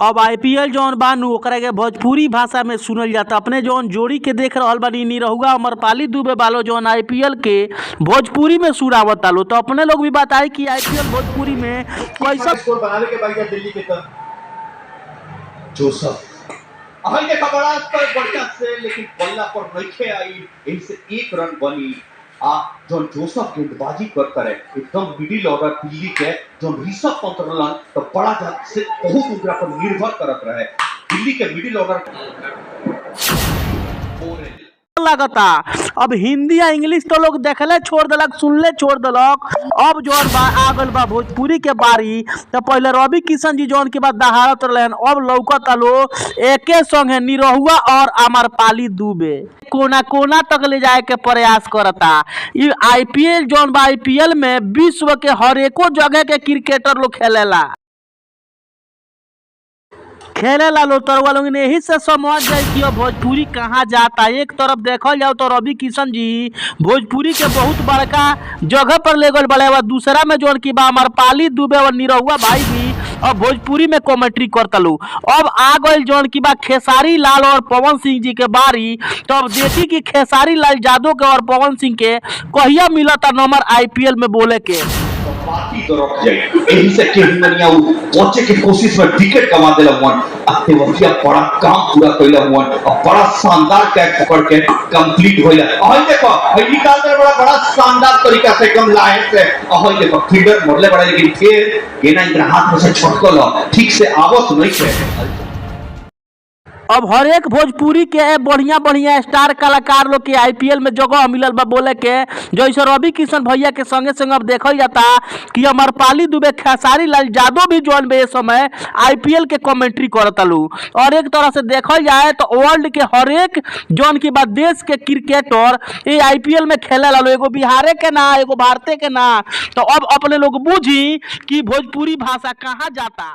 अब आईपीएल जौन बानू ओकरा के भोजपुरी भाषा में सुनल जाता। अपने जौन जोड़ी के देख रहल बानी निरहुआ अमरपाली दुबे बालो जौन आईपीएल के भोजपुरी में सुरावता लो, तो अपने लोग भी बताए कि आईपीएल भोजपुरी में कैसा स्कोर बनाने के बाद दिल्ली के तरफ जोसफ अहल के खबरा पर बढ़िया से, लेकिन बल्ला पर रखे आई, इनसे एक रन बनी। जॉन जोसफ गेंदबाजी करता है एकदम मिडिल ऑर्डर दिल्ली के जो ऋषभ पंत रहलन तो बड़ा से बहुत उनका पर निर्भर करत रहे दिल्ली के मिडिल ऑर्डर लगता। अब हिंदी या इंग्लिश तो लोग देखले छोड़ दिलक, सुनले छोड़ दिलक। अब जौन बा आगल बा भोजपुरी के बारी, तो पहले रवि किशन जी जौन के बाद दहाड़त रहन, अब लौकता लो एके संगे निरहुआ और अमरपाली दुबे कोना कोना तक ले जाए के प्रयास करता। ये आईपीएल जौन बा आईपीएल में विश्व के हर एको जगह के क्रिकेटर लोग खेलेला लो तरवा लोग ने यही से समझ जाए कि अब भोजपुरी कहाँ जाता। एक तरफ देखल जाओ तो रवि किशन जी भोजपुरी के बहुत बड़का जगह पर ले गए बड़े, दूसरा में जो कि बा अमरपाली दुबे और निरहुआ भाई भी अब भोजपुरी में कमेंट्री करता लो। अब आ गए जौन की बा खेसारी लाल और पवन सिंह जी के बारी, तो अब देखी कि खेसारी लाल यादव के और पवन सिंह के कहिया मिला था नंबर आईपीएल में बोले के पार्टी तो रुक जाए यही से केमनिया पहुंचे की कोशिश में विकेट कमा देला वन अते वकिया बड़ा काम पूरा कइला वन और बड़ा शानदार कैच पकड़ के कंप्लीट होइला। हई देखो हई निकाल दे बड़ा शानदार तरीका से एकदम लाइन से हई देखो फील्डर मोड़ले बड़ा, लेकिन फिर ये ना इनके हाथ में से छटकल ठीक से आवत नहीं है। अब हर एक भोजपुरी के बढ़िया बढ़िया स्टार कलाकार लोग के आईपीएल में जगह मिलल बा बोले के, जैसे रवि किशन भैया के संगे संगे अब देखल जाता कि अमरपाली दुबे खेसारी लाल यादव भी जौन बे समय आईपीएल के कमेंट्री करता लो। और एक तरह से देखल जाए तो वर्ल्ड के हर एक जौन की बात देश के क्रिकेटर ये आईपीएल में खेले ला लो, एगो बिहारे के ना एगो भारतीय के ना। तो अब अपने लोग बूझी कि भोजपुरी भाषा कहाँ जाता।